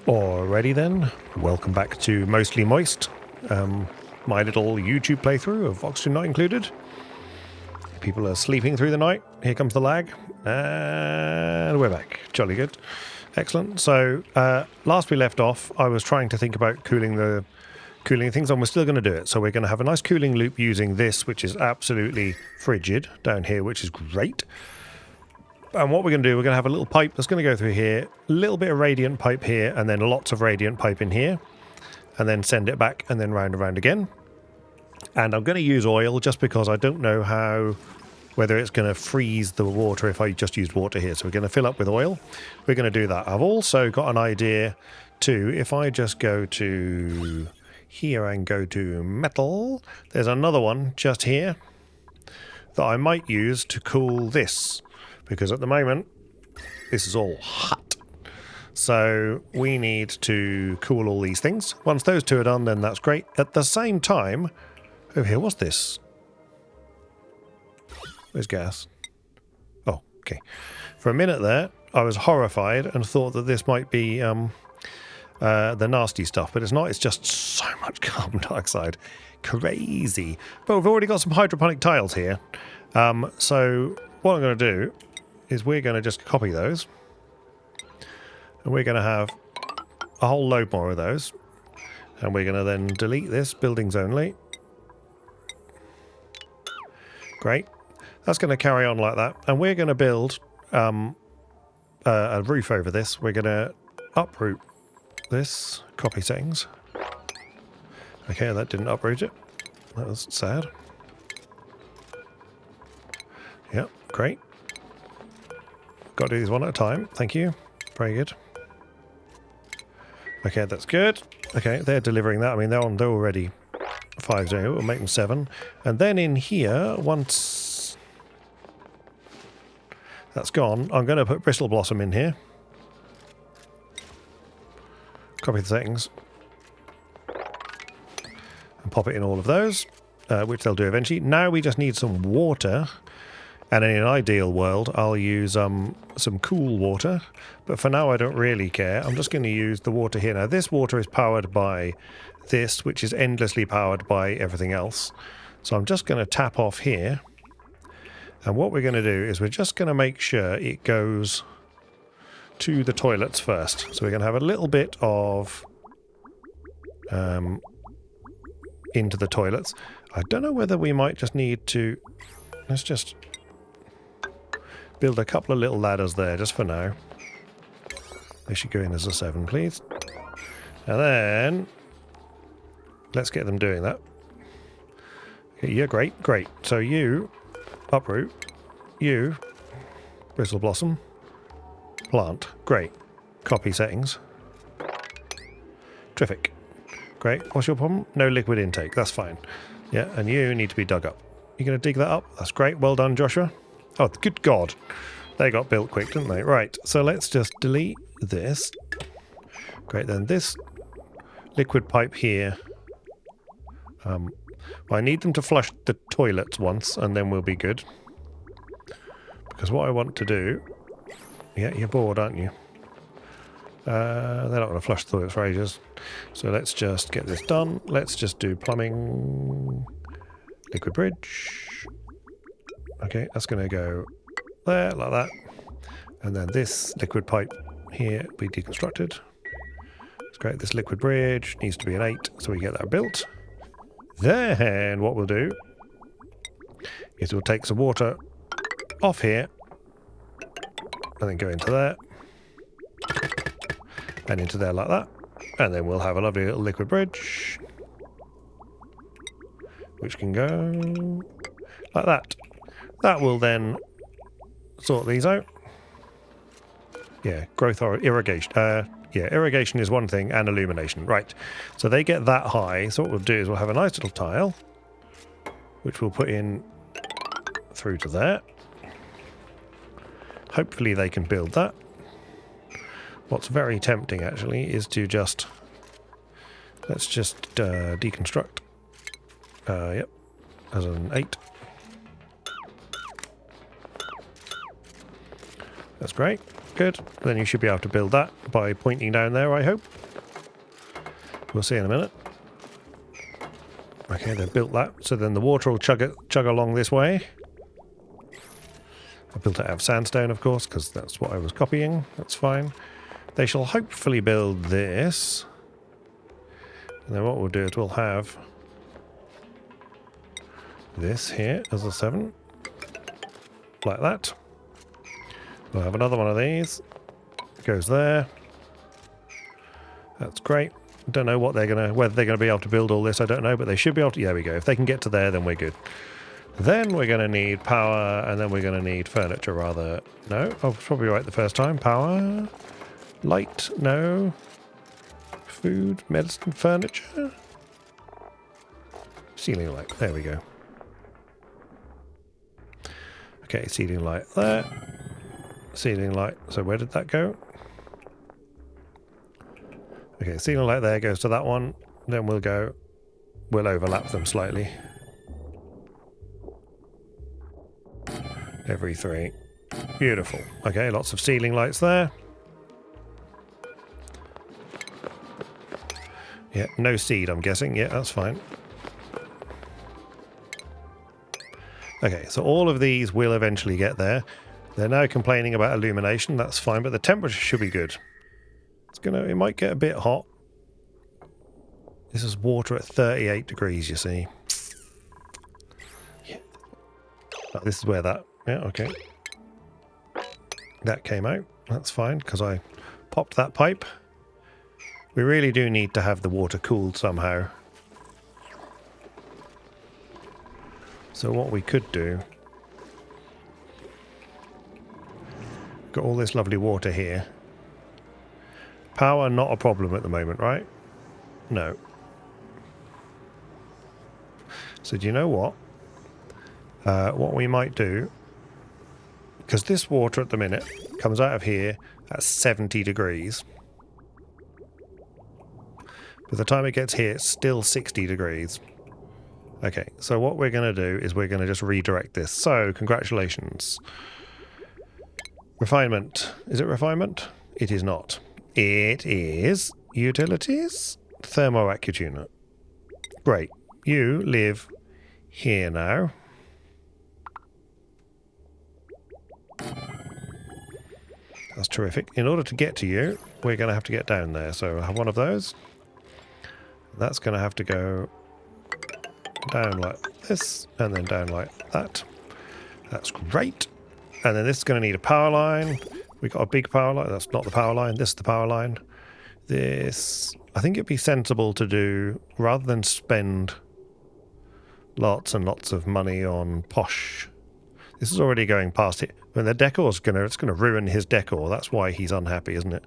Alrighty then, welcome back to Mostly Moist, my little YouTube playthrough of Oxygen Not Included. People are sleeping through the night, here comes the lag, and we're back. Jolly good. Excellent. So, last we left off, I was trying to think about cooling things, and we're still going to do it. So we're going to have a nice cooling loop using this, which is absolutely frigid, down here, which is great. And what we're going to do, we're going to have a little pipe that's going to go through here, a little bit of radiant pipe here, and then lots of radiant pipe in here, and then send it back and then round and round again. And I'm going to use oil just because I don't know whether it's going to freeze the water if I just used water here. So we're going to fill up with oil. We're going to do that. I've also got an idea too. If I just go to here and go to metal, there's another one just here that I might use to cool this. Because at the moment, this is all hot. So we need to cool all these things. Once those two are done, then that's great. At the same time, over here, what's this? Where's gas? Oh, okay. For a minute there, I was horrified and thought that this might be the nasty stuff, but it's not. It's just so much carbon dioxide. Crazy. But we've already got some hydroponic tiles here. So what I'm going to do is we're going to just copy those, and we're going to have a whole load more of those, and we're going to then delete this, buildings only. Great. That's going to carry on like that, and we're going to build a roof over this. We're going to uproot this, copy settings. Okay, that didn't uproot it. That was sad. Yep, great. Got to do these one at a time. Thank you. Very good. Okay, that's good. Okay, they're delivering that. I mean, they're already 5 0. We'll make them 7. And then in here, once that's gone, I'm going to put Bristle Blossom in here. Copy the settings. And pop it in all of those, which they'll do eventually. Now we just need some water. And in an ideal world, I'll use some cool water. But for now, I don't really care. I'm just going to use the water here. Now, this water is powered by this, which is endlessly powered by everything else. So I'm just going to tap off here. And what we're going to do is we're just going to make sure it goes to the toilets first. So we're going to have a little bit of into the toilets. I don't know whether we might just need to... Let's just... build a couple of little ladders there, just for now. They should go in as a 7, please. And then... let's get them doing that. Okay, yeah, great, great. So you... uproot. You... Bristle Blossom. Plant. Great. Copy settings. Terrific. Great. What's your problem? No liquid intake. That's fine. Yeah, and you need to be dug up. You going to dig that up? That's great. Well done, Joshua. Oh, good God. They got built quick, didn't they? Right, so let's just delete this. Great, then this liquid pipe here. I need them to flush the toilets once, and then we'll be good. Because what I want to do... Yeah, you're bored, aren't you? They're not going to flush the toilets for ages. So let's just get this done. Let's just do plumbing. Liquid bridge. Okay, that's going to go there, like that. And then this liquid pipe here be deconstructed. It's great. This liquid bridge needs to be an 8, so we get that built. Then what we'll do is we'll take some water off here and then go into there and into there like that. And then we'll have a lovely little liquid bridge which can go like that. That will then sort these out. Yeah, growth or irrigation. Yeah, irrigation is one thing, and illumination. Right. So they get that high. So what we'll do is we'll have a nice little tile, which we'll put in through to there. Hopefully they can build that. What's very tempting, actually, is to just... let's just deconstruct. Yep, as an 8. That's great. Good. Then you should be able to build that by pointing down there, I hope. We'll see in a minute. Okay, they've built that, so then the water will chug along this way. I built it out of sandstone, of course, because that's what I was copying. That's fine. They shall hopefully build this. And then what we'll do is we'll have this here as a 7. Like that. We'll have another one of these. Goes there. That's great. Don't know what whether they're gonna be able to build all this, I don't know, but they should be able to. There we go. If they can get to there, then we're good. Then we're gonna need power, and then we're gonna need furniture rather. No, I was probably right the first time. Power, light, no. Food, medicine, furniture. Ceiling light. There we go. Okay, ceiling light there. Ceiling light. So where did that go? Okay, ceiling light there goes to that one. Then we'll overlap them slightly. Every 3. Beautiful. Okay, lots of ceiling lights there. Yeah, no seed, I'm guessing. Yeah, that's fine. Okay, so all of these will eventually get there. They're now complaining about illumination. That's fine, but the temperature should be good. It might get a bit hot. This is water at 38 degrees, you see. Yeah. Oh, this is where that... Yeah, okay. That came out. That's fine, because I popped that pipe. We really do need to have the water cooled somehow. So what we could do... Got all this lovely water here. Power, not a problem at the moment, right? No. So do you know what? What we might do... Because this water at the minute comes out of here at 70 degrees. By the time it gets here, it's still 60 degrees. Okay, so what we're going to do is we're going to just redirect this. So, congratulations. Refinement. Is it refinement? It is not. It is utilities. Thermoaccutuner. Great. You live here now. That's terrific. In order to get to you, we're going to have to get down there. So I have one of those. That's going to have to go down like this, and then down like that. That's great. And then this is going to need a power line. We've got a big power line. That's not the power line. This is the power line. This, I think it'd be sensible to do, rather than spend lots and lots of money on posh. This is already going past it. When the decor's it's gonna ruin his decor. That's why he's unhappy, isn't it?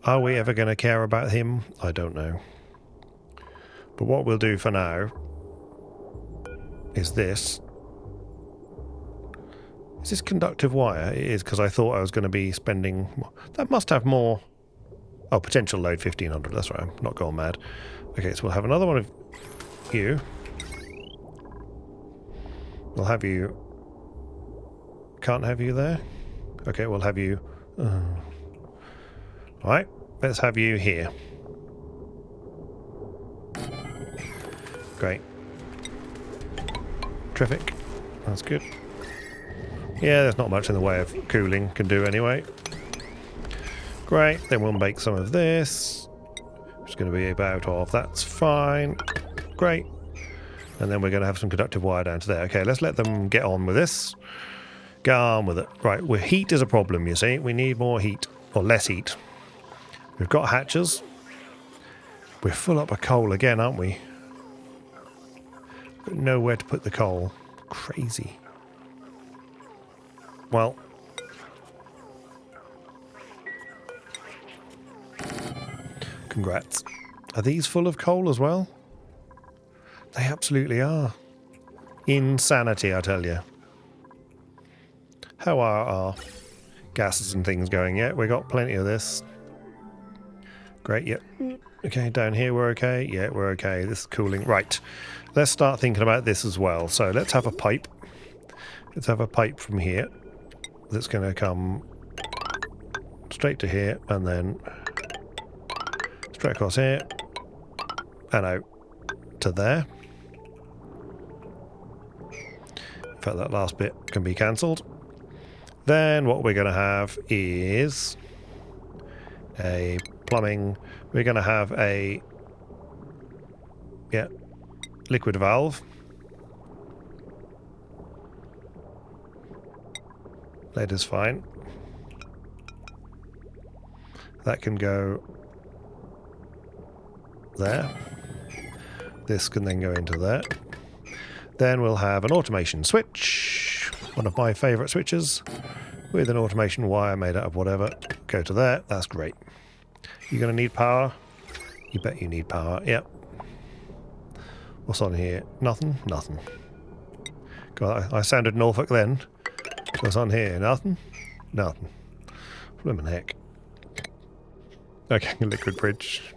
Are we ever going to care about him? I don't know. But what we'll do for now is this. Is this conductive wire? It is, because I thought I was going to be spending... That must have more... Oh, potential load 1500. That's right. I'm not going mad. Okay, so we'll have another one of you. We'll have you... Can't have you there? Okay, we'll have you... Alright, let's have you here. Great. Terrific. That's good. Yeah, there's not much in the way of cooling can do anyway. Great, then we'll make some of this. It's going to be about of, that's fine. Great. And then we're going to have some conductive wire down to there. Okay, let's let them get on with this. Get on with it. Right, well, heat is a problem, you see. We need more heat, or less heat. We've got hatches. We're full up of coal again, aren't we? Got nowhere to put the coal. Crazy. Well, congrats. Are these full of coal as well? They absolutely are. Insanity, I tell you. How are our gases and things going? Yeah, we got plenty of this. Great, yep. Okay, down here we're okay. Yeah, we're okay. This is cooling. Right. Let's start thinking about this as well. So let's have a pipe. Let's have a pipe from here. That's going to come straight to here and then straight across here and out to there. In fact, that last bit can be cancelled. Then what we're going to have is a plumbing. We're going to have a liquid valve. Lead is fine. That can go there. This can then go into there. Then we'll have an automation switch, one of my favourite switches, with an automation wire made out of whatever. Go to there. That's great. You're going to need power. You bet you need power. Yep. What's on here? Nothing? Nothing. God, I sounded Norfolk then. What's on here? Nothing? Nothing. Blimmin' heck. Okay, liquid bridge.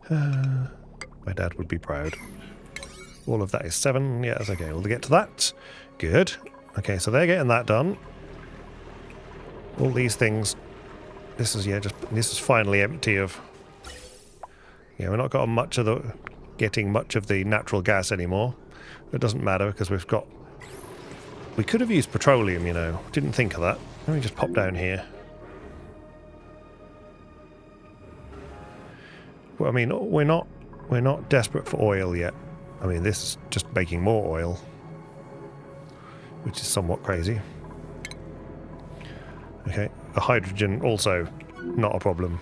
My dad would be proud. All of that is 7. Yes, okay, we'll get to that. Good. Okay, so they're getting that done. All these things. This is this is finally empty of. Yeah, we're not got much of the getting much of the natural gas anymore. It doesn't matter because we've got. We could have used petroleum, you know. Didn't think of that. Let me just pop down here. Well, I mean, we're not desperate for oil yet. I mean, this is just making more oil, which is somewhat crazy. Okay, the hydrogen also not a problem.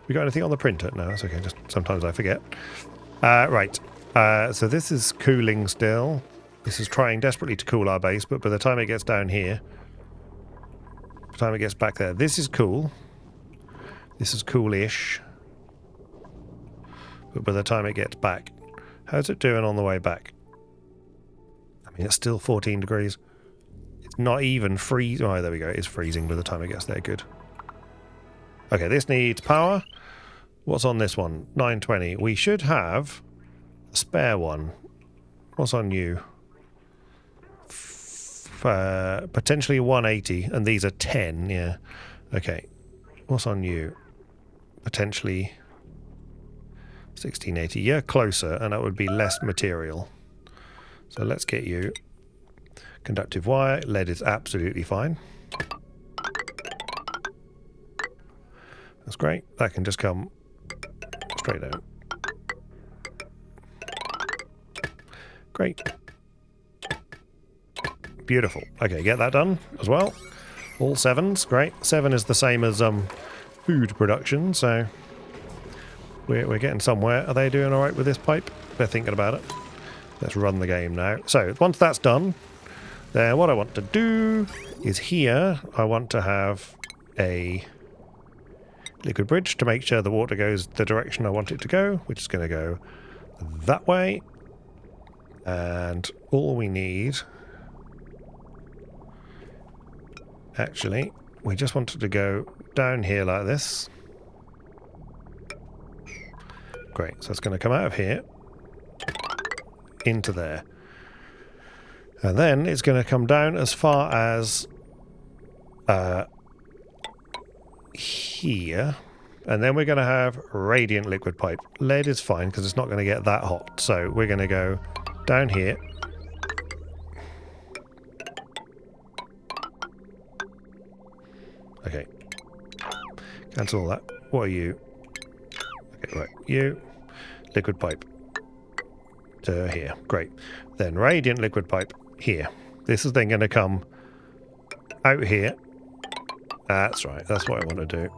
We got anything on the printer? No, that's okay. Just sometimes I forget. Right. So this is cooling still. This is trying desperately to cool our base, but by the time it gets down here, by the time it gets back there, this is cool. This is cool-ish. But by the time it gets back, how's it doing on the way back? I mean, it's still 14 degrees. It's not even freezing. Oh, there we go. It's freezing by the time it gets there. Good. Okay, this needs power. What's on this one? 920. We should have a spare one. What's on you? Potentially 180, and these are 10. Yeah. Okay. What's on you? Potentially 1680. Yeah, closer, and that would be less material. So let's get you. Conductive wire. Lead is absolutely fine. That's great. That can just come straight down. Great. Beautiful. Okay, get that done as well. All 7s. Great. 7 is the same as food production, so we're getting somewhere. Are they doing all right with this pipe? They're thinking about it. Let's run the game now. So once that's done, then what I want to do is here I want to have a liquid bridge to make sure the water goes the direction I want it to go, which is going to go that way. And all we need, actually, we just want it to go down here like this. Great, so it's going to come out of here into there. And then it's going to come down as far as here. And then we're going to have radiant liquid pipe. Lead is fine because it's not going to get that hot. So we're going to go down here. Okay. Cancel all that. What are you? Okay, right. You. Liquid pipe. To here. Great. Then radiant liquid pipe here. This is then going to come out here. That's right. That's what I want to do.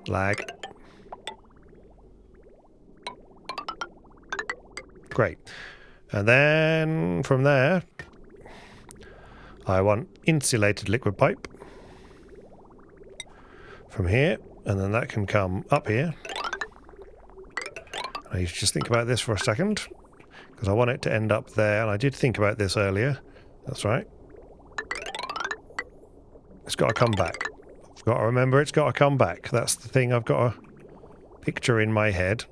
Lag. Great. And then from there, I want insulated liquid pipe from here, and then that can come up here. I need to just think about this for a second, because I want it to end up there, and I did think about this earlier. That's right. It's got to come back. I've got to remember it's got to come back. That's the thing I've got to picture in my head,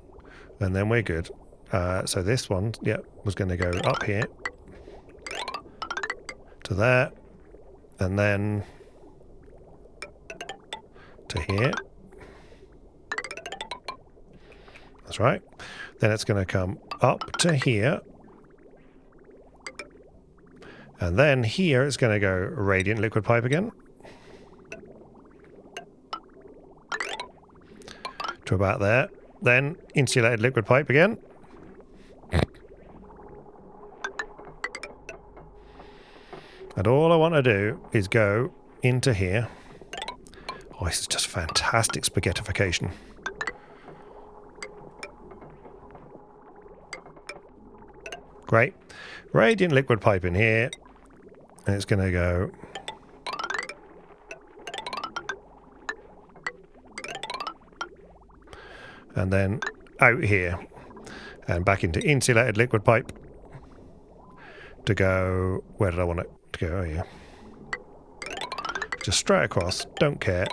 and then we're good. So this one, yeah, was going to go up here to there, and then to here, That's right. Then it's going to come up to here. And then here it's going to go radiant liquid pipe again. To about there. Then insulated liquid pipe again. And all I want to do is go into here. Oh, this is just fantastic spaghettification. Great. Radiant liquid pipe in here. And it's going to go and then out here and back into insulated liquid pipe to go, where did I want it to go? Oh yeah, just straight across, don't care,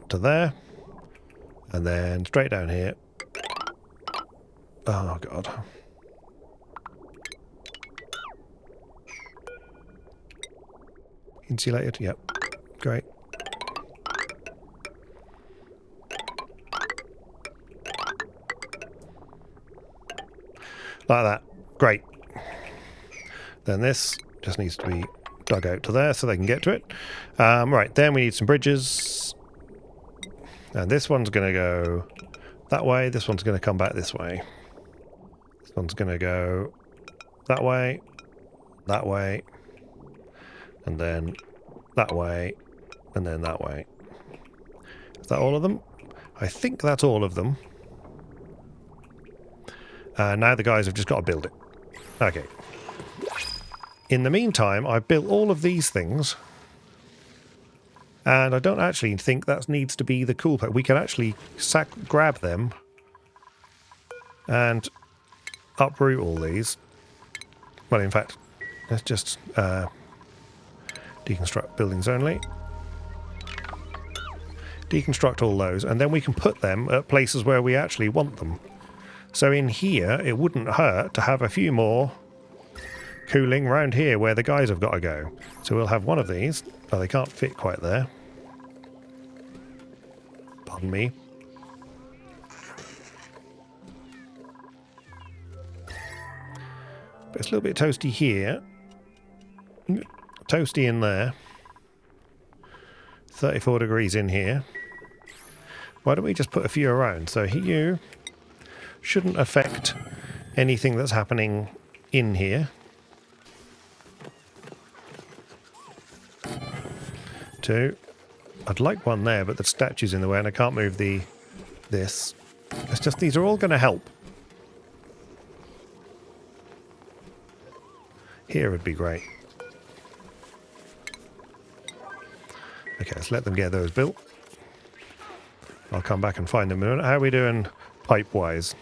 to there, and then straight down here. Oh god. Insulated, yep, great. Like that. Great. Then this just needs to be dug out to there so they can get to it. Right, then we need some bridges. And this one's going to go that way. This one's going to come back this way. This one's going to go that way, and then that way, and then that way. Is that all of them? I think that's all of them. Now the guys have just got to build it. Okay. In the meantime, I've built all of these things. And I don't actually think that needs to be the cool part. We can actually grab them and uproot all these. Well, in fact, let's just deconstruct buildings only. Deconstruct all those, and then we can put them at places where we actually want them. So in here, it wouldn't hurt to have a few more cooling round here where the guys have got to go. So we'll have one of these. Oh, they can't fit quite there. Pardon me. But it's a little bit toasty here. Toasty in there. 34 degrees in here. Why don't we just put a few around? So you shouldn't affect anything that's happening in here. 2. I'd like one there, but the statue's in the way and I can't move this. It's just these are all going to help. Here would be great. Okay, let's let them get those built. I'll come back and find them in a minute. How are we doing pipe-wise?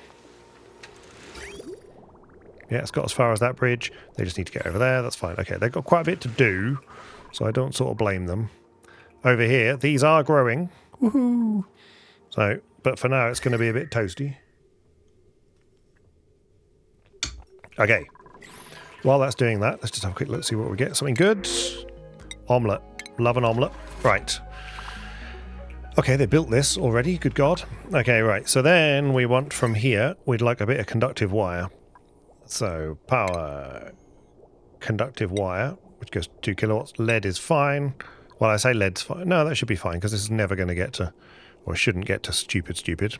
Yeah, it's got as far as that bridge. They just need to get over there. That's fine. Okay, they've got quite a bit to do, so I don't sort of blame them. Over here, these are growing. Woohoo! So, but for now, it's going to be a bit toasty. Okay. While that's doing that, let's just have a quick look, see what we get. Something good. Omelette. Love an omelette. Right. Okay, they built this already. Good God. Okay, right. So then we want from here, we'd like a bit of conductive wire. So power, conductive wire, which goes 2 kilowatts. Lead is fine. Well, I say lead's fine. No, that should be fine because this is never going to get to, or shouldn't get to stupid.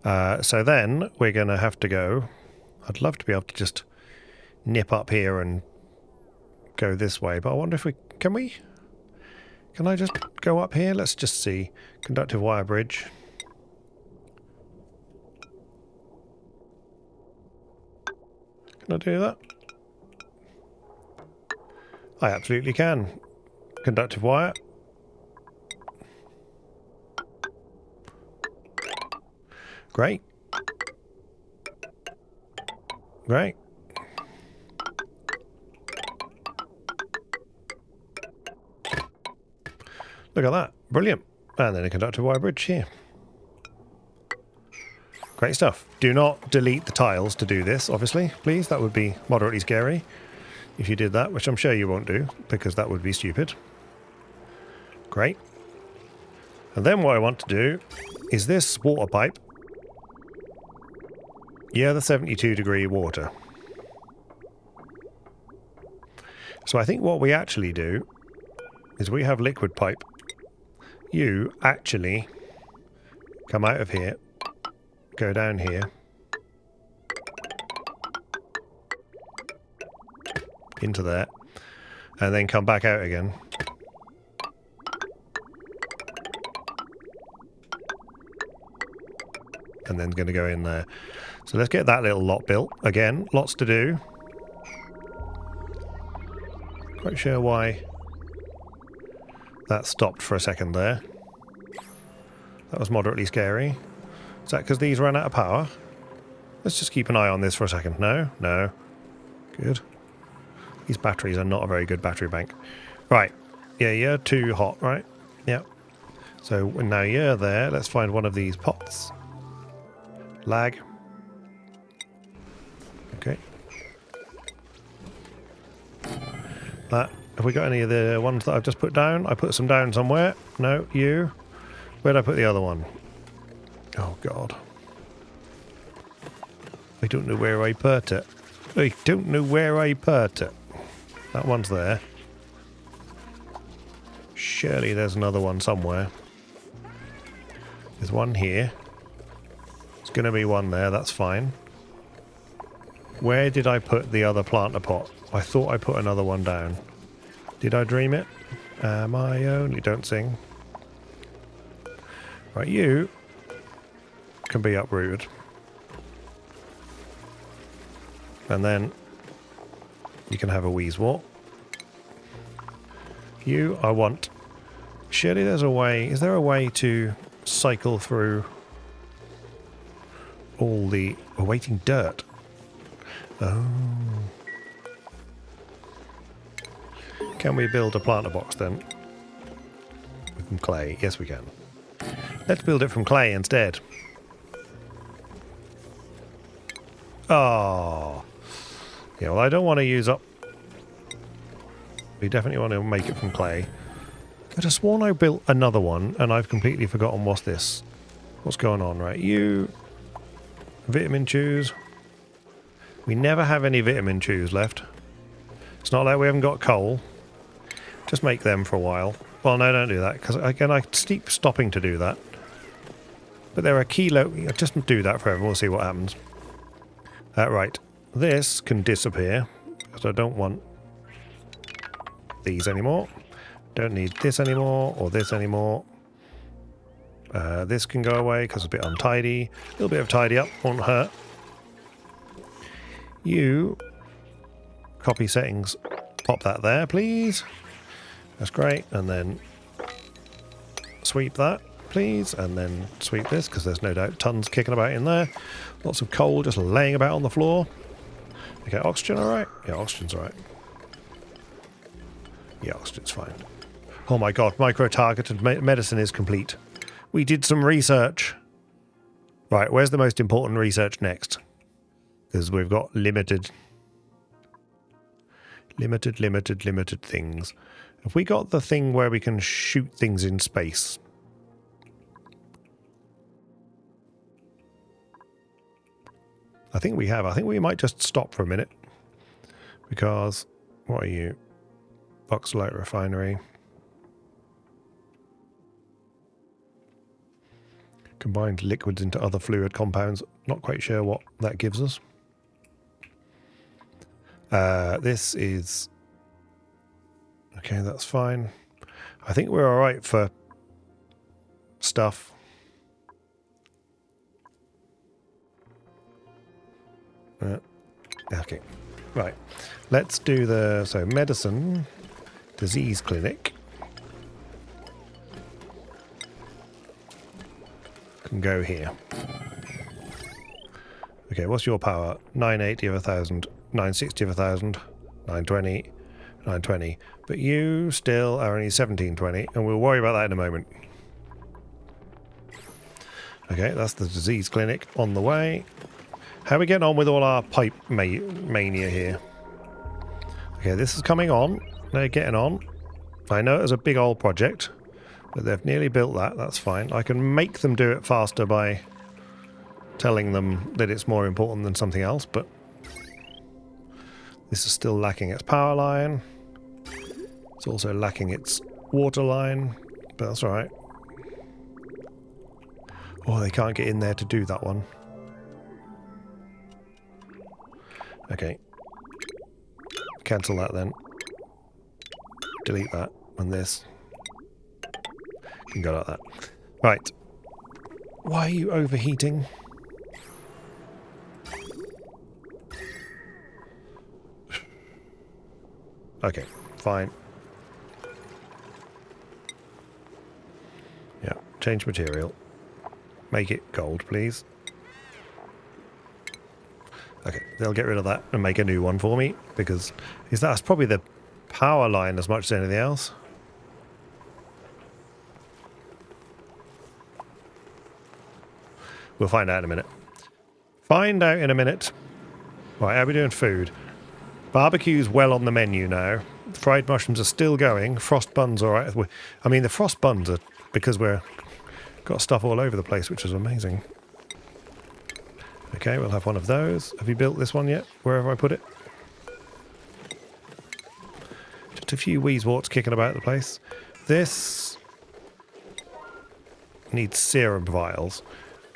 So then we're going to have to go. I'd love to be able to just nip up here and go this way, but I wonder if we can we? Can I just go up here? Let's just see. Conductive wire bridge. Can I do that? I absolutely can. Conductive wire. Great. Great. Look at that. Brilliant. And then a conductive wire bridge here. Great stuff. Do not delete the tiles to do this, obviously. Please, that would be moderately scary if you did that, which I'm sure you won't do, because that would be stupid. Great. And then what I want to do is this water pipe Yeah, the 72-degree water. So I think what we actually do is we have liquid pipe. You actually come out of here, go down here, into there, and then come back out again. And then going to go in there. So let's get that little lot built. Again, lots to do. Quite sure why that stopped for a second there. That was moderately scary. Is that because these ran out of power? Let's just keep an eye on this for a second. No? No. Good. These batteries are not a very good battery bank. Right. Yeah, you're too hot, right? Yep. So now you're there. Let's find one of these pots. Lag. Okay. That. Have we got any of the ones that I've just put down? I put some down somewhere. No, you. Where'd I put the other one? Oh, God. I don't know where I put it. I don't know where I put it. That one's there. Surely there's another one somewhere. There's one here. There's going to be one there, that's fine. Where did I put the other planter pot? I thought I put another one down. Did I dream it? Am I only... Don't sing. Right, you can be uprooted. And then you can have a wheeze-walk. You, I want... Surely there's a way... Is there a way to cycle through all the awaiting dirt? Oh. Can we build a planter box then? From clay? Yes, we can. Let's build it from clay instead. Oh. Yeah, well, I don't want to use up... We definitely want to make it from clay. I could have sworn I built another one, and I've completely forgotten what's this. What's going on, right? You... Vitamin chews. We never have any vitamin chews left. It's not like we haven't got coal. Just make them for a while. Well, no, don't do that, because again, I keep stopping to do that. But there are kilo... Just do that forever, we'll see what happens. Right. This can disappear, because I don't want these anymore. Don't need this anymore, or this anymore. This can go away, because it's a bit untidy. A little bit of tidy up, won't hurt. You... Copy settings. Pop that there, please. That's great. And then sweep that, please. And then sweep this, because there's no doubt tons kicking about in there. Lots of coal just laying about on the floor. Okay, oxygen alright? Yeah, oxygen's alright. Yeah, oxygen's fine. Oh my god, micro-targeted medicine is complete. We did some research. Right, where's the most important research next? Because we've got limited things. Have we got the thing where we can shoot things in space? I think we have. I think we might just stop for a minute. Because, what are you? Oxalate refinery. Combined liquids into other fluid compounds. Not quite sure what that gives us. This is... Okay, that's fine. I think we're alright for stuff. Okay, right. Let's do the... So, medicine, disease clinic. Can go here. Okay, what's your power? 980 of 1,000, 960 of 1,000, 920, 920. But you still are only 1720, and we'll worry about that in a moment. Okay, that's the disease clinic on the way. How are we getting on with all our pipe mania here? Okay, this is coming on. They're getting on. I know it was a big old project, but they've nearly built that. That's fine. I can make them do it faster by telling them that it's more important than something else, but this is still lacking its power line. It's also lacking its water line, but that's alright. Oh, they can't get in there to do that one. Okay. Cancel that then. Delete that and this. You can go like that. Right. Why are you overheating? Okay, fine. Yeah, change material. Make it gold, please. Okay, they'll get rid of that and make a new one for me, because that's probably the power line as much as anything else. We'll find out in a minute. Find out in a minute. Right, how are we doing food? Barbecue's well on the menu now. Fried mushrooms are still going. Frost buns, all right. I mean, the frost buns are because we're got stuff all over the place, which is amazing. Okay, we'll have one of those. Have you built this one yet? Where have I put it? Just a few wheezeworts kicking about the place. This needs serum vials.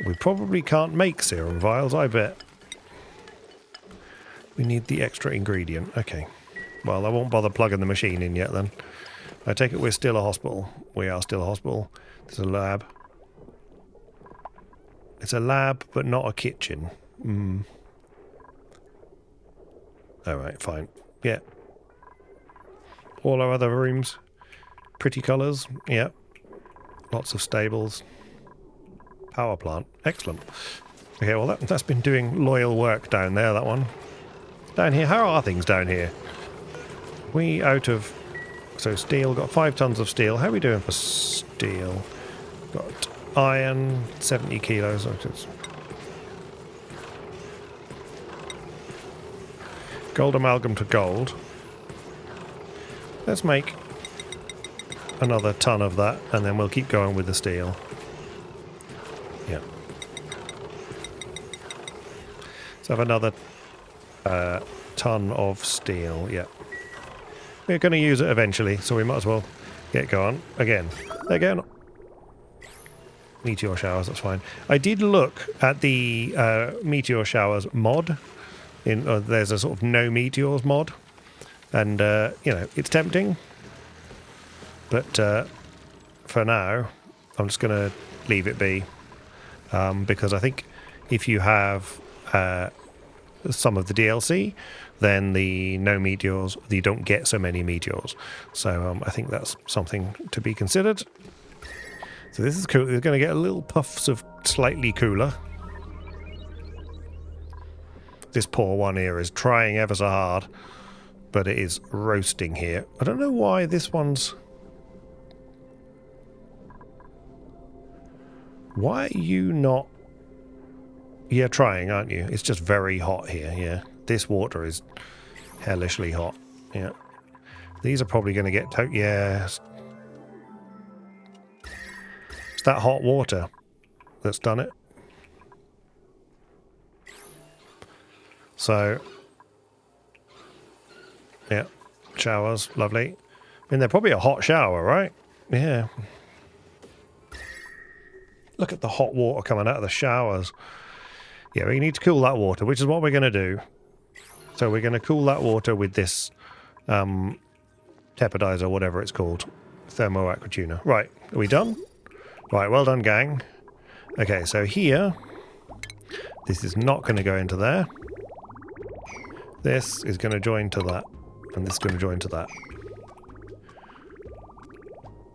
We probably can't make serum vials, I bet. We need the extra ingredient. Okay. Well, I won't bother plugging the machine in yet then. I take it we're still a hospital. We are still a hospital. There's a lab. It's a lab, but not a kitchen. Alright, fine. Yeah. All our other rooms. Pretty colours. Yeah. Lots of stables. Power plant. Excellent. Okay, well that's been doing loyal work down there, that one. Down here, how are things down here? We out of... So steel, got 5 tons of steel. How are we doing for steel? Got iron, 70 kilos. Gold amalgam to gold. Let's make another ton of that, and then we'll keep going with the steel. Yeah. Let's have another ton of steel, yeah. We're going to use it eventually, so we might as well get going. Again, they're going... Meteor showers, that's fine. I did look at the meteor showers mod. There's a sort of no meteors mod. And, you know, it's tempting. But for now, I'm just going to leave it be. Because I think if you have some of the DLC, then the no meteors, you don't get so many meteors. So I think that's something to be considered. So this is cool. We're going to get a little puffs of slightly cooler. This poor one here is trying ever so hard, but it is roasting here. I don't know why this one's... Why are you not... You're trying, aren't you? It's just very hot here, yeah. This water is hellishly hot, yeah. These are probably going to get... Yeah. It's that hot water that's done it. So... Yeah. Showers, lovely. I mean, they're probably a hot shower, right? Yeah. Look at the hot water coming out of the showers. Yeah, we need to cool that water, which is what we're going to do. So we're going to cool that water with this tepodizer, whatever it's called. Thermo aqua tuner. Right, are we done? Right, well done, gang. Okay, so here, this is not going to go into there. This is going to join to that, and this is going to join to that.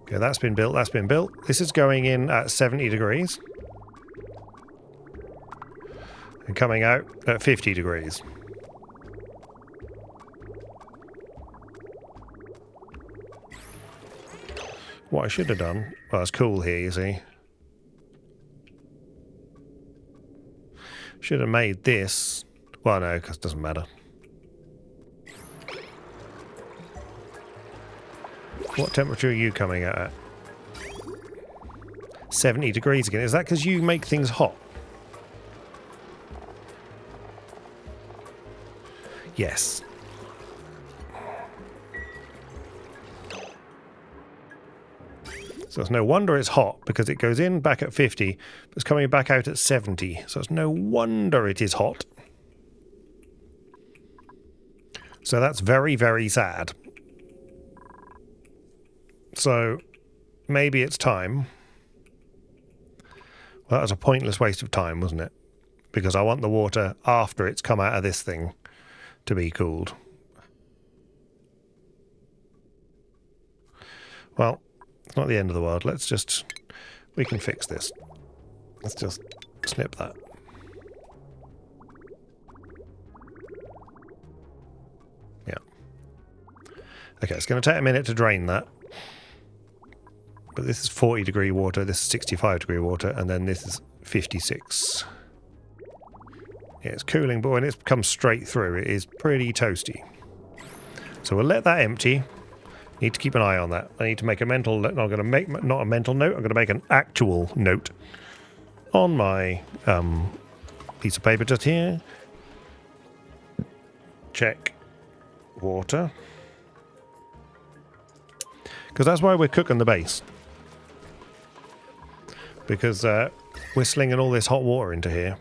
Okay, that's been built, that's been built. This is going in at 70 degrees. And coming out at 50 degrees. What I should have done... Well, it's cool here, you see. Should have made this... Well, no, because it doesn't matter. What temperature are you coming out at? 70 degrees again. Is that because you make things hot? Yes. So it's no wonder it's hot, because it goes in back at 50, but it's coming back out at 70. So it's no wonder it is hot. So that's very, very sad. So maybe it's time. Well, that was a pointless waste of time, wasn't it? Because I want the water after it's come out of this thing to be cooled. Well, it's not the end of the world. Let's just... we can fix this. Let's just snip that. Yeah. Okay, it's going to take a minute to drain that. But this is 40 degree water, this is 65 degree water, and then this is 56. Yeah, it's cooling, but when it comes straight through, it is pretty toasty. So we'll let that empty. Need to keep an eye on that. I need to make a mental note. I'm going to make, not a mental note, I'm going to make an actual note on my piece of paper just here. Check water. Because that's why we're cooking the base. Because we're slinging all this hot water into here.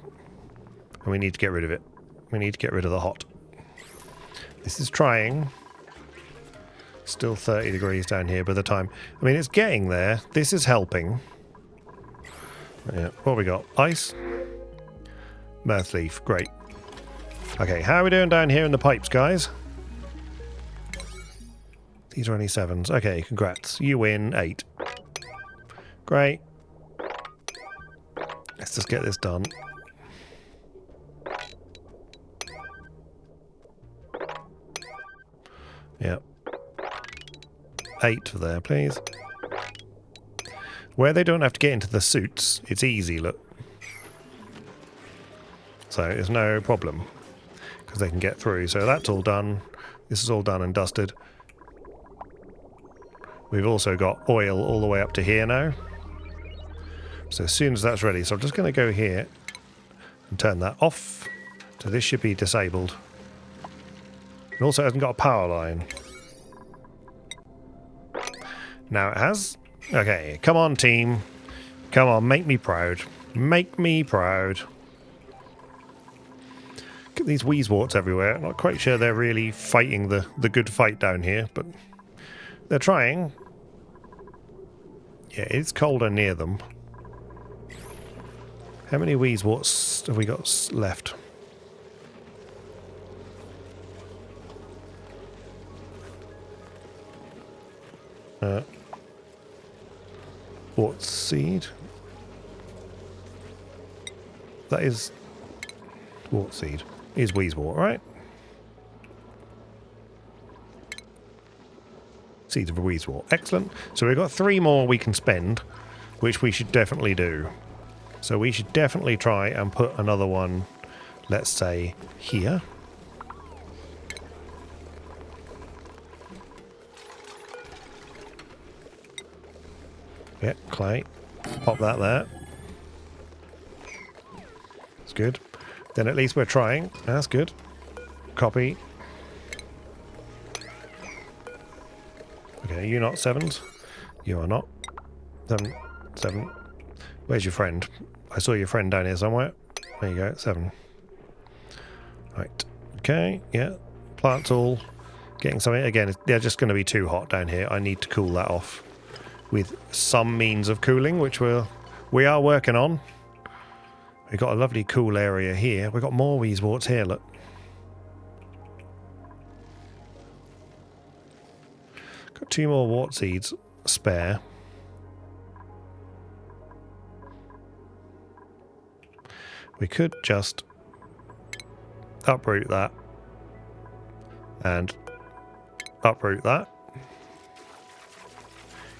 And we need to get rid of it. We need to get rid of the hot. This is trying. Still 30 degrees down here by the time. I mean, it's getting there. This is helping. Yeah. What have we got? Ice. Mirth leaf. Great. Okay, how are we doing down here in the pipes, guys? These are only 7s. Okay, congrats. You win 8. Great. Let's just get this done. Yep. 8 for there, please. Where they don't have to get into the suits, it's easy, look. So it's no problem. Because they can get through. So that's all done. This is all done and dusted. We've also got oil all the way up to here now. So as soon as that's ready, so I'm just going to go here and turn that off. So this should be disabled. It also hasn't got a power line. Now it has. Okay, come on team. Come on, make me proud. Make me proud. Look at these wheezeworts everywhere. Not quite sure they're really fighting the good fight down here, but they're trying. Yeah, it's colder near them. How many wheezeworts have we got left? Wart seed. That is wart seed. Is wheezewort, right? Seeds of a wheezewort. Excellent. So we've got 3 more we can spend, which we should definitely do. So we should definitely try and put another one, let's say, here. Yeah, clay. Pop that there. That's good. Then at least we're trying. That's good. Copy. Okay, you're not 7s. You are not. 7. 7. Where's your friend? I saw your friend down here somewhere. There you go, 7. Right. Okay, yeah. Plants all getting something. Again, they're just going to be too hot down here. I need to cool that off with some means of cooling, which we are working on. We've got a lovely cool area here. We've got more wheezeworts here, look. Got 2 more wart seeds spare. We could just uproot that and uproot that.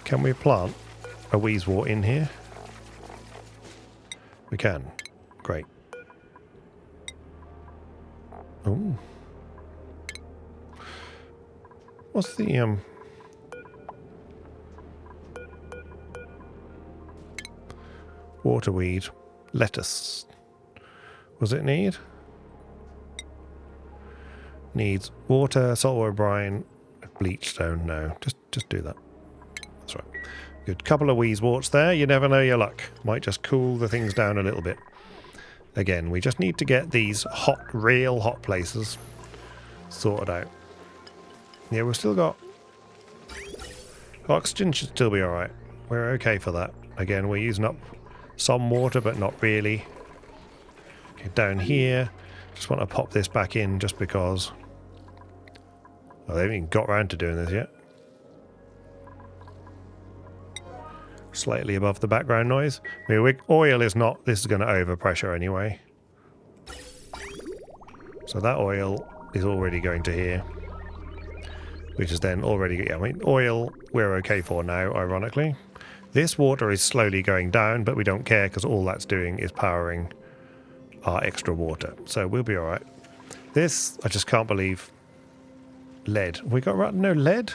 Can we plant a wheezewort in here? We can. Great. Oh. What's the waterweed? Lettuce. Was it need? Needs water, saltwater brine, bleach stone. No, just do that. That's right. Good. Couple of wheezeworts there. You never know your luck. Might just cool the things down a little bit. Again, we just need to get these hot, real hot places sorted out. Yeah, we've still got... Oxygen should still be alright. We're okay for that. Again, we're using up some water, but not really. Okay, down here. Just want to pop this back in just because... Oh, they haven't even got around to doing this yet. Slightly above the background noise. I mean, oil is not... This is going to overpressure anyway. So that oil is already going to here. Which is then already... Yeah, I mean, oil we're okay for now, ironically. This water is slowly going down, but we don't care because all that's doing is powering our extra water. So we'll be alright. This, I just can't believe... Lead. We got no lead?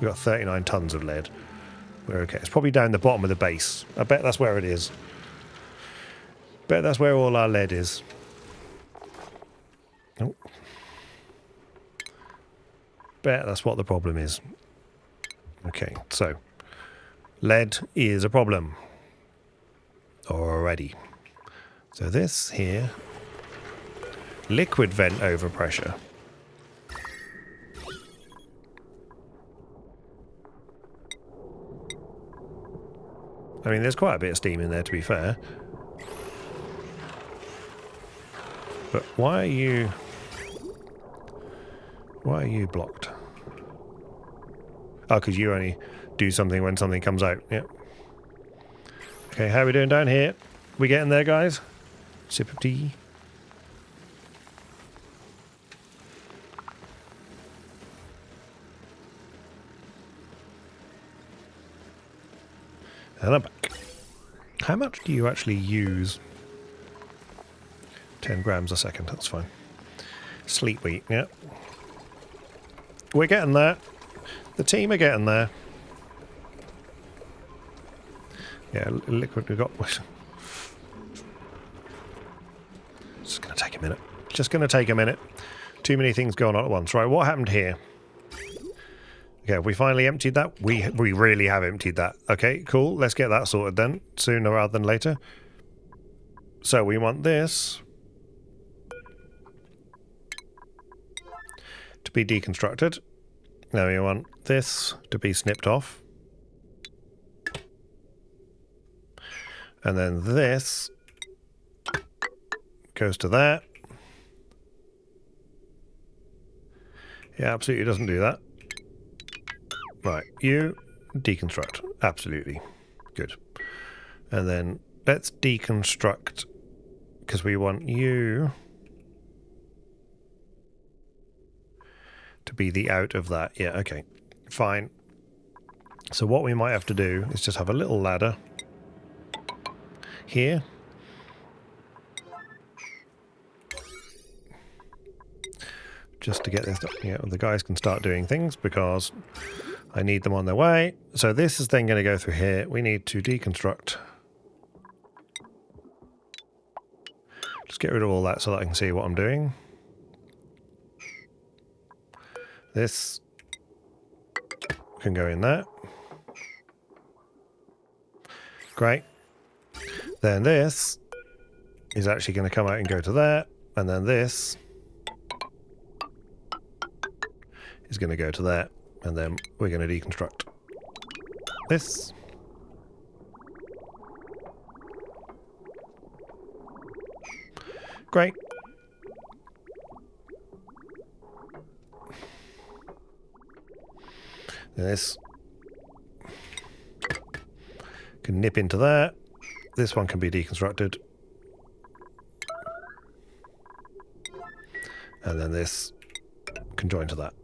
We got 39 tons of lead. We're okay. It's probably down the bottom of the base. I bet that's where it is. Bet that's where all our lead is. Oh. Bet that's what the problem is. Okay, so lead is a problem already. So this here, liquid vent overpressure. I mean, there's quite a bit of steam in there, to be fair. But why are you blocked? Oh, because you only do something when something comes out. Yep. Okay, how are we doing down here? We getting there, guys? Sip of tea. And I'm back. How much do you actually use? 10 grams a second, that's fine. Sleep wheat, yeah. We're getting there. The team are getting there. Yeah, liquid we've got. It's going to take a minute. Just going to take a minute. Too many things going on at once. Right, what happened here? Okay, we finally emptied that. We really have emptied that. Okay, cool. Let's get that sorted then. Sooner rather than later. So we want this to be deconstructed. Now we want this to be snipped off. And then this goes to that. Yeah, absolutely doesn't do that. Right, you deconstruct. Absolutely. Good. And then let's deconstruct, because we want you to be the out of that. Yeah, okay. Fine. So what we might have to do is just have a little ladder here. Just to get this done. Yeah, the guys can start doing things because I need them on their way. So this is then going to go through here. We need to deconstruct. Just get rid of all that so that I can see what I'm doing. This can go in there. Great. Then this is actually going to come out and go to there. And then this is going to go to there. And then we're going to deconstruct this. Great. This can nip into there. This one can be deconstructed. And then this can join to that.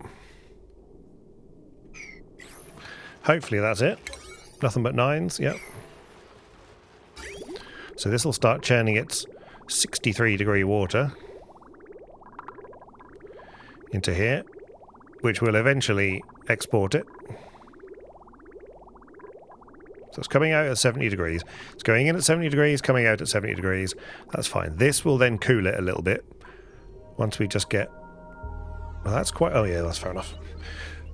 Hopefully that's it. Nothing but 9s, yep. So this will start churning its 63-degree water into here, which will eventually export it. So it's coming out at 70 degrees. It's going in at 70 degrees, coming out at 70 degrees. That's fine. This will then cool it a little bit. Once we just get... Well, that's quite... Oh, yeah, that's fair enough.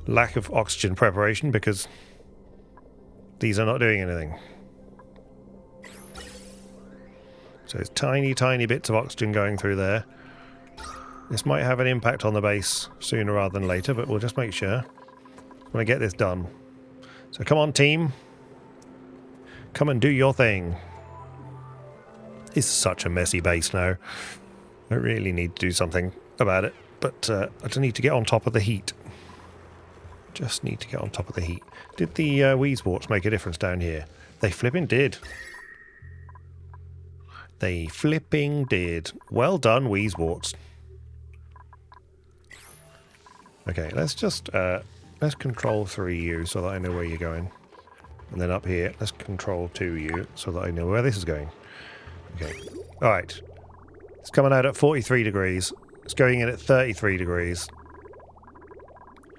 Lack of oxygen preparation because these are not doing anything. So it's tiny, tiny bits of oxygen going through there. This might have an impact on the base sooner rather than later, but we'll just make sure. I'm going to get this done. So come on, team. Come and do your thing. It's such a messy base now. I really need to do something about it, but I just need to get on top of the heat. Just need to get on top of the heat. Did the Weezeworts make a difference down here? They flipping did. They flipping did. Well done, Weezeworts. Okay, let's just let's control 3 you so that I know where you're going. And then up here, let's control 2 you so that I know where this is going. Okay. Alright. It's coming out at 43 degrees. It's going in at 33 degrees.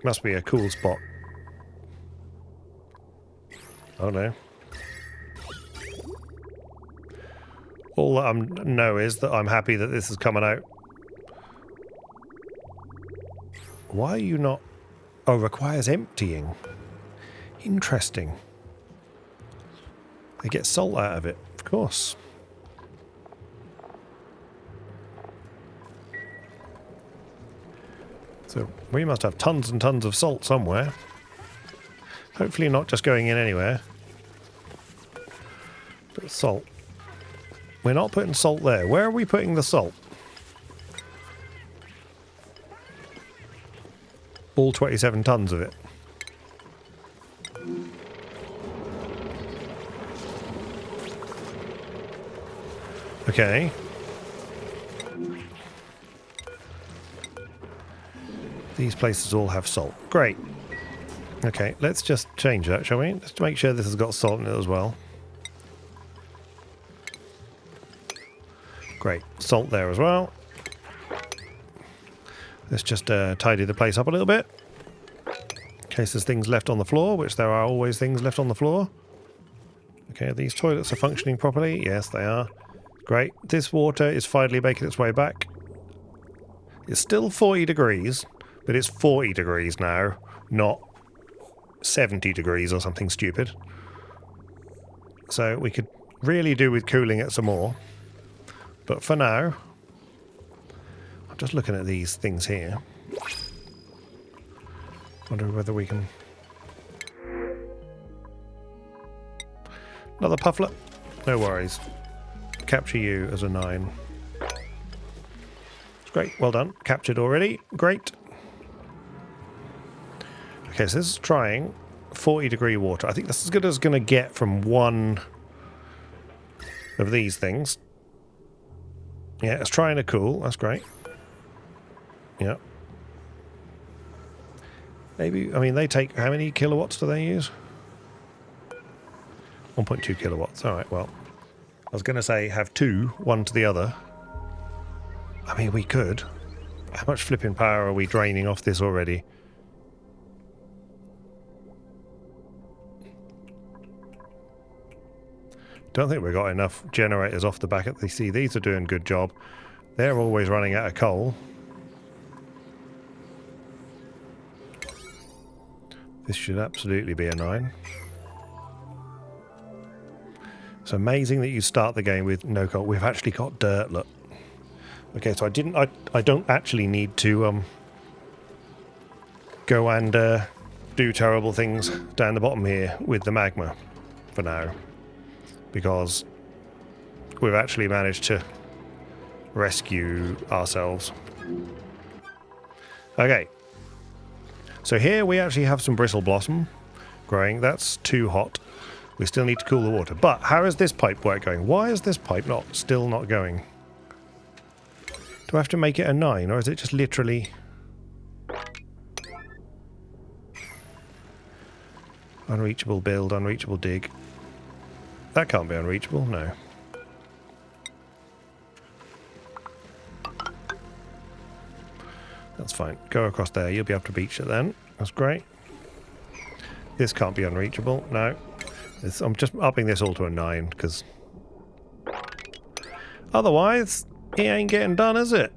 Must be a cool spot. Oh no. All that I know is that I'm happy that this is coming out. Why are you not... Oh, requires emptying. Interesting. They get salt out of it, of course. So we must have tons and tons of salt somewhere. Hopefully not just going in anywhere. But salt. We're not putting salt there. Where are we putting the salt? All 27 tons of it. Okay. These places all have salt. Great. Okay, let's just change that, shall we? Just to make sure this has got salt in it as well. Great. Salt there as well. Let's just tidy the place up a little bit. In case there's things left on the floor, which there are always things left on the floor. Okay, these toilets are functioning properly. Yes, they are. Great. This water is finally making its way back. It's still 40 degrees, but it's 40 degrees now, not 70 degrees or something stupid. So we could really do with cooling it some more. But for now, I'm just looking at these things here. Wonder whether we can... Another pufflet? No worries. Capture you as a 9. Great, well done. Captured already. Great. Okay, so this is trying 40 degree water. I think that's as good as it's going to get from one of these things. Yeah, it's trying to cool. That's great. Yeah. Maybe, I mean, they take, how many kilowatts do they use? 1.2 kilowatts. All right, well, I was going to say have two, one to the other. I mean, we could. How much flipping power are we draining off this already? Don't think we've got enough generators off the back of the... See, these are doing a good job. They're always running out of coal. This should absolutely be a 9. It's amazing that you start the game with no coal. We've actually got dirt, look. Okay, so I don't actually need to go and do terrible things down the bottom here with the magma for now, because we've actually managed to rescue ourselves. Okay, so here we actually have some bristle blossom growing. That's too hot. We still need to cool the water. But how is this pipe work going? Why is this pipe still not going? Do I have to make it a 9, or is it just literally... Unreachable build, unreachable dig. That can't be unreachable, no. That's fine. Go across there, you'll be able to beach it then. That's great. This can't be unreachable, no. I'm just upping this all to a 9, because otherwise, it ain't getting done, is it?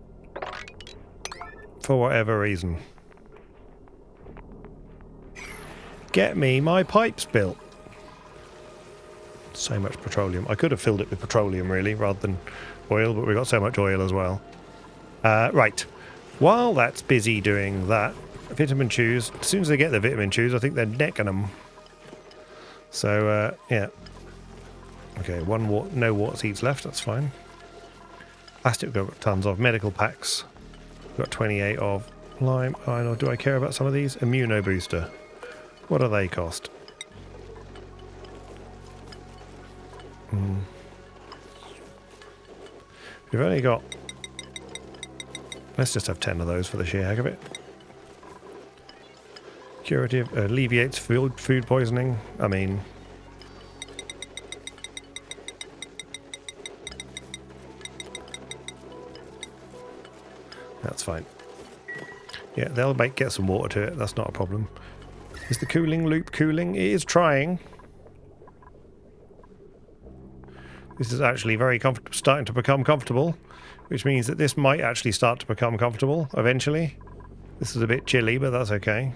For whatever reason. Get me my pipes built. So much petroleum. I could have filled it with petroleum, really, rather than oil, but we've got so much oil as well. Right. While that's busy doing that, vitamin chews, as soon as they get the vitamin chews, I think they're necking them. So, yeah. Okay, no water seeds left, that's fine. Plastic we've got tons of. Medical packs. We've got 28 of. Lime. Oh, do I care about some of these? Immuno booster. What do they cost? We've only got... Let's just have 10 of those for the sheer heck of it. Curative. Alleviates food poisoning. I mean... That's fine. Yeah, they'll get some water to it. That's not a problem. Is the cooling loop cooling? It is trying. This is actually very starting to become comfortable, which means that this might actually start to become comfortable eventually. This is a bit chilly, but that's okay.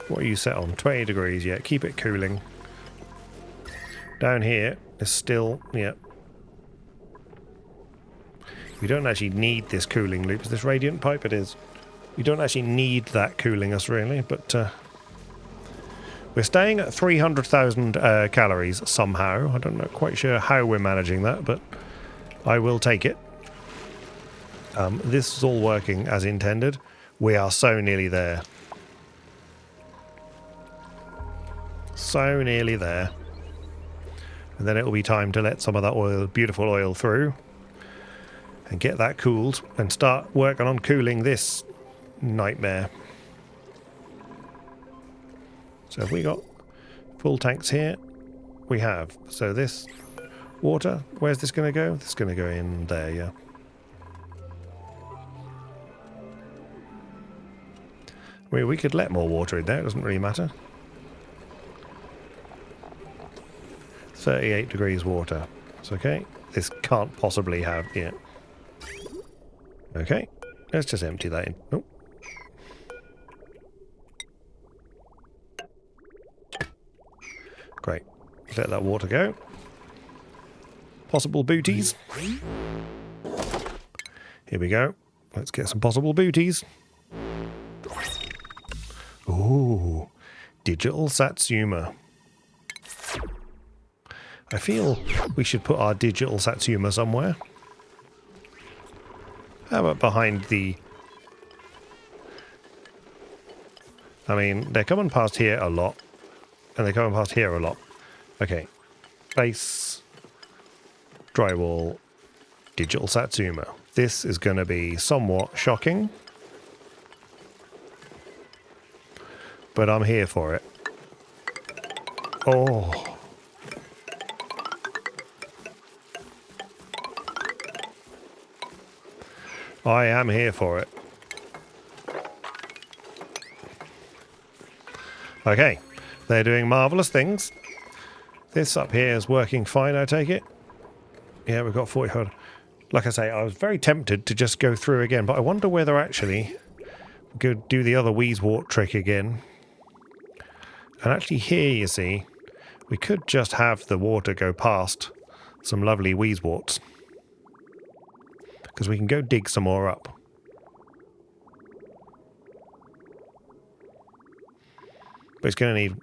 What are you set on? 20 degrees, yeah. Keep it cooling. Down here is still, yeah. We don't actually need this cooling loop. Is this radiant pipe? It is. We don't actually need that cooling us, really, but we're staying at 300,000 calories somehow. I don't know, quite sure how we're managing that, but I will take it. This is all working as intended. We are so nearly there. So nearly there. And then it will be time to let some of that oil, beautiful oil, through and get that cooled and start working on cooling this nightmare. So have we got full tanks here? We have. So this water, where's this going to go? This is going to go in there, yeah. We could let more water in there, it doesn't really matter. 38 degrees water. It's okay. This can't possibly have... Yeah. Okay. Let's just empty that in. Oh. Great. Let that water go. Possible booties. Here we go. Let's get some possible booties. Ooh. Digital Satsuma. I feel we should put our digital Satsuma somewhere. How about behind the... I mean, they're coming past here a lot. And they're coming past here a lot. Okay. Base. Drywall. Digital Satsuma. This is going to be somewhat shocking. But I'm here for it. Oh... I am here for it. Okay, they're doing marvellous things. This up here is working fine, I take it. Yeah, we've got 40. Like I say, I was very tempted to just go through again, but I wonder whether actually we could do the other Wheezewort trick again. And actually here, you see, we could just have the water go past some lovely Wheezeworts. Because we can go dig some more up. But it's going to need...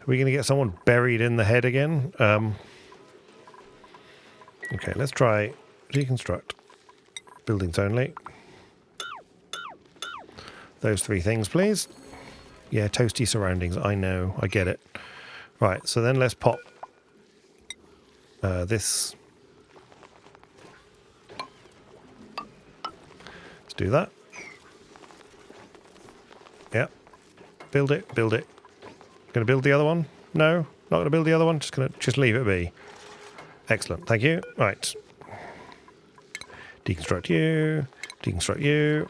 Are we going to get someone buried in the head again? Okay, let's try deconstruct. Buildings only. Those three things, please. Yeah, toasty surroundings. I know. I get it. Right, so then let's pop this. Let's do that. Yep. Build it. Build it. Going to build the other one? No, not going to build the other one. Just leave it be. Excellent. Thank you. Right. Deconstruct you. Deconstruct you.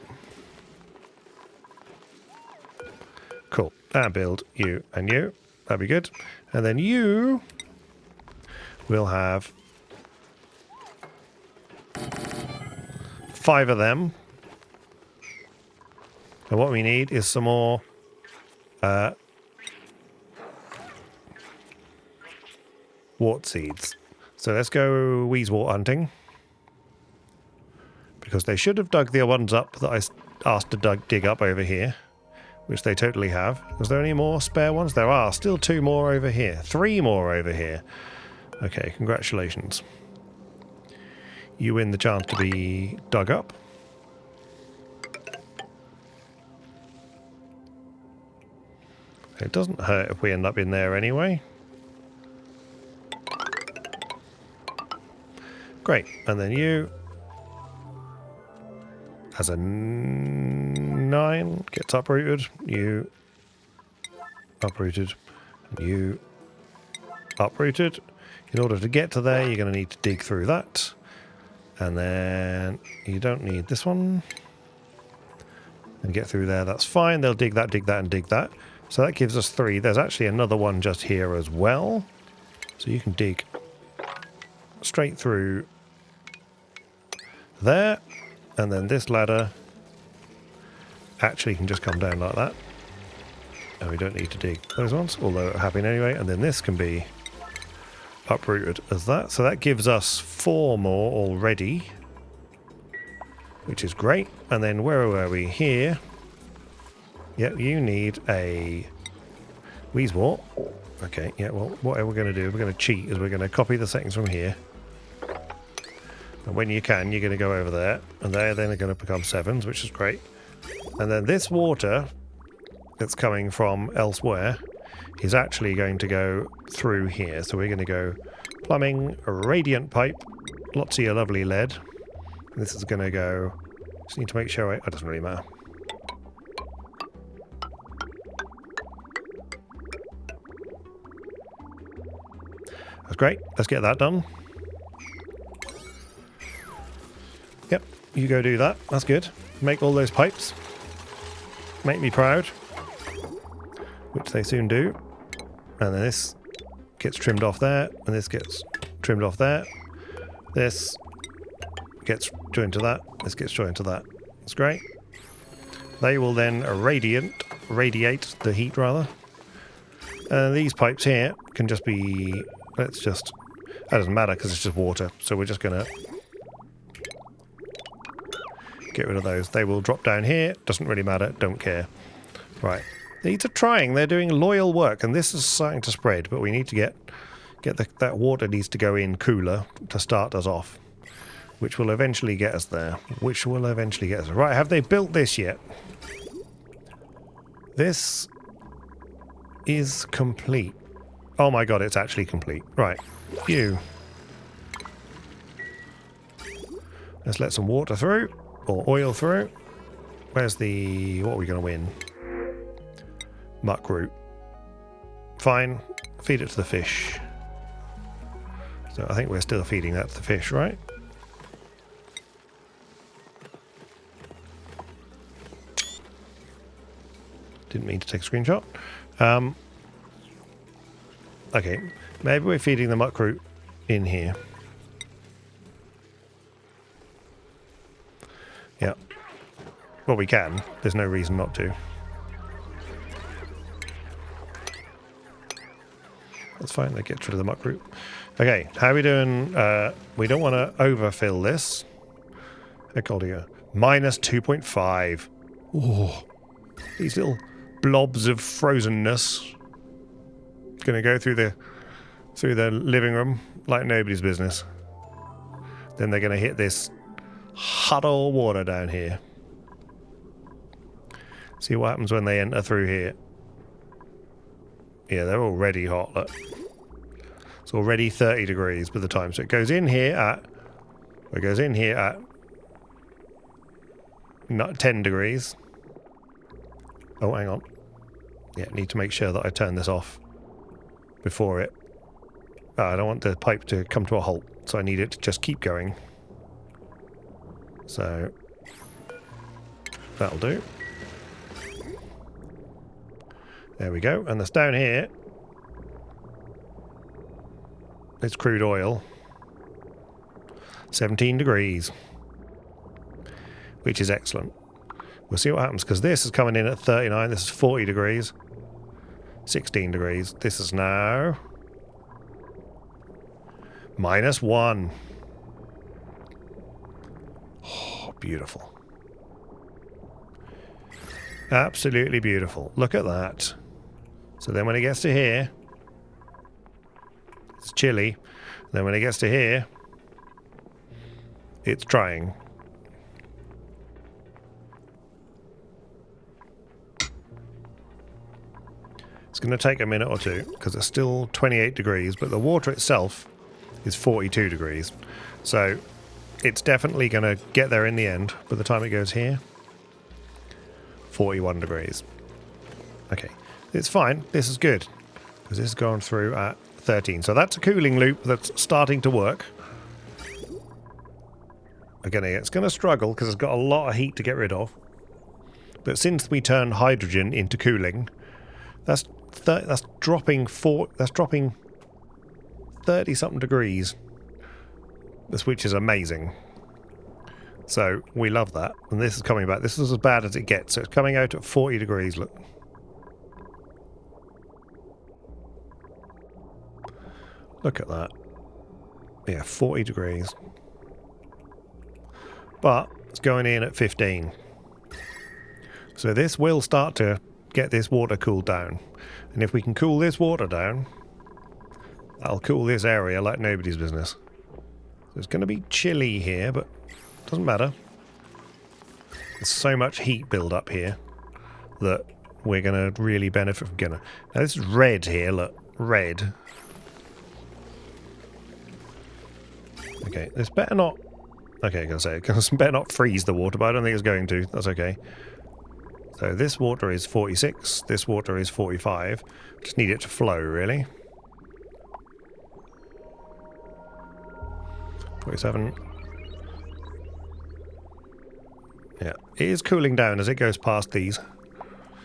Cool. And build you and you. That'd be good. And then you will have 5 of them. And what we need is some more wart seeds. So let's go wheezewort hunting. Because they should have dug the ones up that I asked to dig up over here. Which they totally have. Was there any more spare ones? There are still 2 more over here. 3 more over here. Okay, congratulations. You win the chance to be dug up. It doesn't hurt if we end up in there anyway. Great. And then you, as a 9, gets uprooted. You uprooted. You uprooted. In order to get to there, you're going to need to dig through that. And then you don't need this one. And get through there, that's fine. They'll dig that, and dig that. So that gives us 3. There's actually another one just here as well. So you can dig straight through there. And then this ladder actually can just come down like that. And we don't need to dig those ones, although it happened anyway. And then this can be uprooted as that. So that gives us 4 more already, which is great. And then where were we? Here. Yep, you need a wheezewort. Okay, yeah, well, what we're going to do, we're going to cheat, is we're going to copy the settings from here. And when you can, you're going to go over there. And they're then going to become 7s, which is great. And then this water that's coming from elsewhere is actually going to go through here. So we're going to go plumbing, radiant pipe, lots of your lovely lead. This is going to go... Just need to make sure it doesn't really matter. That's great. Let's get that done. Yep, you go do that. That's good. Make all those pipes. Make me proud. Which they soon do. And then this gets trimmed off there. And this gets trimmed off there. This gets joined to that. This gets joined to that. That's great. They will then radiate the heat rather. And these pipes here can just be... Let's just... That doesn't matter because it's just water. So we're just going to get rid of those. They will drop down here. Doesn't really matter. Don't care. Right. These are trying. They're doing loyal work. And this is starting to spread. But we need to get that water needs to go in cooler to start us off. Which will eventually get us there. Right. Have they built this yet? This is complete. Oh my god, it's actually complete. Right. You. Let's let some water through. Or oil through. Where's the... What are we going to win? Muck root. Fine. Feed it to the fish. So I think we're still feeding that to the fish, right? Didn't mean to take a screenshot. Okay, maybe we're feeding the muck root in here. Yeah. Well, we can. There's no reason not to. That's fine. That gets rid of the muck root. Okay, how are we doing? We don't want to overfill this. Ecologia. Minus 2.5. Oh, these little blobs of frozenness. Going to go through the living room like nobody's business. Then they're going to hit this hot old water down here. See what happens when they enter through here. Yeah, they're already hot. Look. It's already 30 degrees by the time. So it goes in here at... It goes in here at... Not 10 degrees. Oh, hang on. Yeah, need to make sure that I turn this off before it... I don't want the pipe to come to a halt, so I need it to just keep going. So that'll do. There we go. And this down here, it's crude oil. 17 degrees. Which is excellent. We'll see what happens, because this is coming in at 39. This is 40 degrees. 16 degrees. This is now -1. Oh, beautiful. Absolutely beautiful. Look at that. So then when it gets to here, it's chilly. Then when it gets to here, it's drying. It's going to take a minute or two because it's still 28 degrees, but the water itself is 42 degrees. So it's definitely going to get there in the end. By the time it goes here, 41 degrees. Okay, it's fine. This is good because this is going through at 13. So that's a cooling loop that's starting to work. Again, it's going to struggle because it's got a lot of heat to get rid of. But since we turned hydrogen into cooling, that's dropping 30 something degrees, which is amazing. So we love that, and this is coming back. This is as bad as it gets. So it's coming out at 40 degrees. Look, at that. Yeah, 40 degrees. But it's going in at 15. So this will start to get this water cooled down. And if we can cool this water down, that'll cool this area like nobody's business. So it's going to be chilly here, but it doesn't matter. There's so much heat build up here that we're going to really benefit from getting it. Now this is red here, look, red. Okay, this better not... Okay, I'm going to say, it better not freeze the water, but I don't think it's going to. That's okay. So this water is 46, this water is 45. Just need it to flow, really. 47. Yeah, it is cooling down as it goes past these.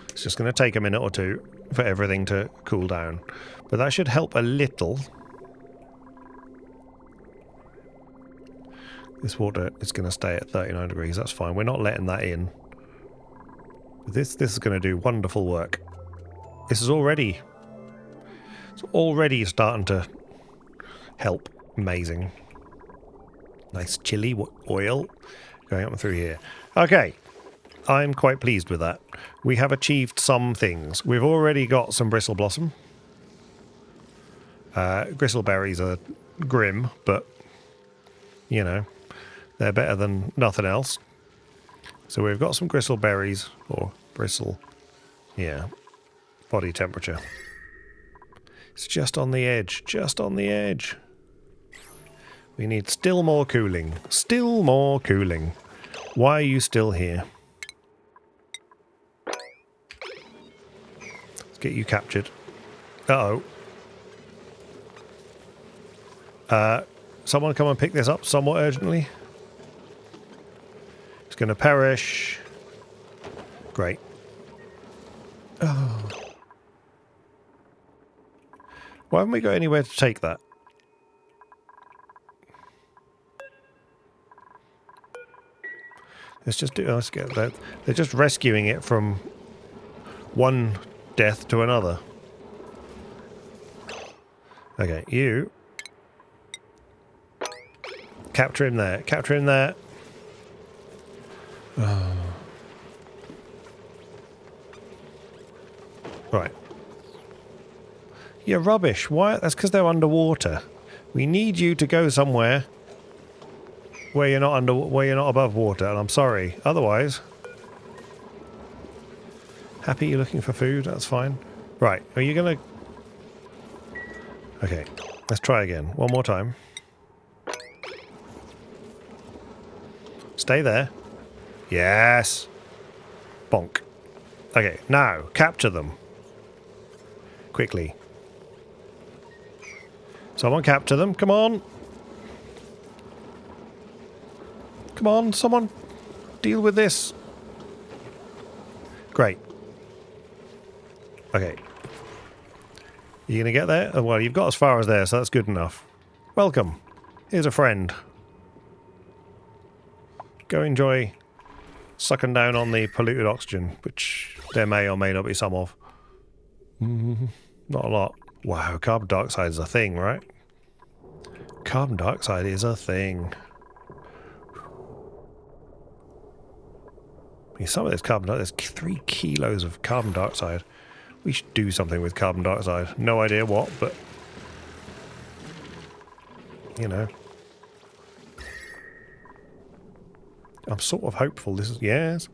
It's just going to take a minute or two for everything to cool down. But that should help a little. This water is going to stay at 39 degrees. That's fine. We're not letting that in. This is going to do wonderful work. This is already... It's already starting to help. Amazing. Nice chili oil going up and through here. Okay. I'm quite pleased with that. We have achieved some things. We've already got some bristle blossom. Gristle berries are grim, but, you know, they're better than nothing else. So we've got some gristle berries, or bristle, yeah, body temperature. It's just on the edge, just on the edge. We need still more cooling, still more cooling. Why are you still here? Let's get you captured. Uh-oh. Someone come and pick this up somewhat urgently. It's going to perish. Great. Oh. Why haven't we got anywhere to take that? Let's just do... Let's get that. They're just rescuing it from one death to another. Okay, you... Capture him there. Capture him there. Oh. Right. You're rubbish. Why? That's because they're underwater. We need you to go somewhere where you're not where you're not above water, and I'm sorry. Otherwise, happy you're looking for food. That's fine. Right. Are you gonna? Okay. Let's try again. One more time. Stay there. Yes. Bonk. Okay, now, capture them. Quickly. Someone capture them, come on. Come on, someone deal with this. Great. Okay. You gonna get there? Oh, well, you've got as far as there, so that's good enough. Welcome. Here's a friend. Go enjoy sucking down on the polluted oxygen, which there may or may not be some of. Not a lot. Wow, carbon dioxide is a thing, right? Carbon dioxide is a thing. I mean, some of this carbon dioxide, there's 3 kilos of carbon dioxide. We should do something with carbon dioxide. No idea what, but... you know. I'm sort of hopeful this is... yes.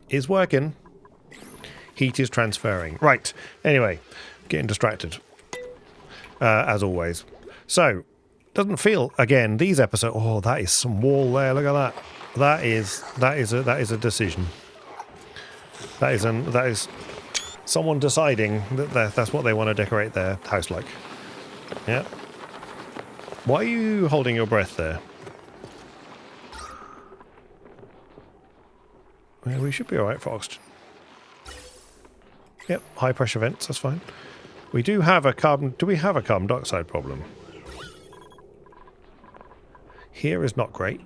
Is working. Heat is transferring. Right. Anyway, getting distracted. As always. So, doesn't feel... again, these episodes... oh, that is some wall there. Look at that. That is a decision. That is someone deciding that that's what they want to decorate their house like. Yeah. Why are you holding your breath there? Well, we should be alright for oxygen. Yep, high pressure vents, that's fine. We do have a carbon... do we have a carbon dioxide problem? Here is not great.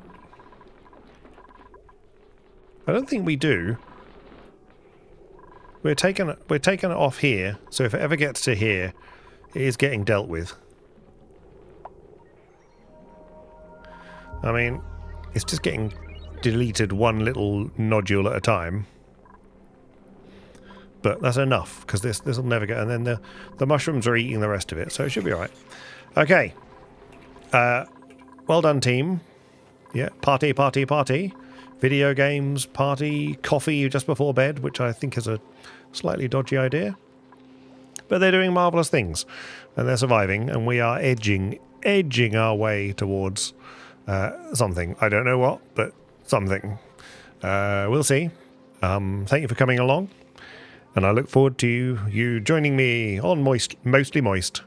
I don't think we do. We're taking it off here, so if it ever gets to here, it is getting dealt with. I mean, it's just getting deleted one little nodule at a time. But that's enough, because this will never get... and then the mushrooms are eating the rest of it, so it should be alright. Okay. Well done, team. Yeah, party, party, party. Video games, party, coffee just before bed, which I think is a slightly dodgy idea. But they're doing marvellous things, and they're surviving, and we are edging our way towards something. I don't know what, but something. We'll see. Thank you for coming along, and I look forward to you joining me on Mostly Moist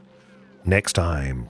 next time.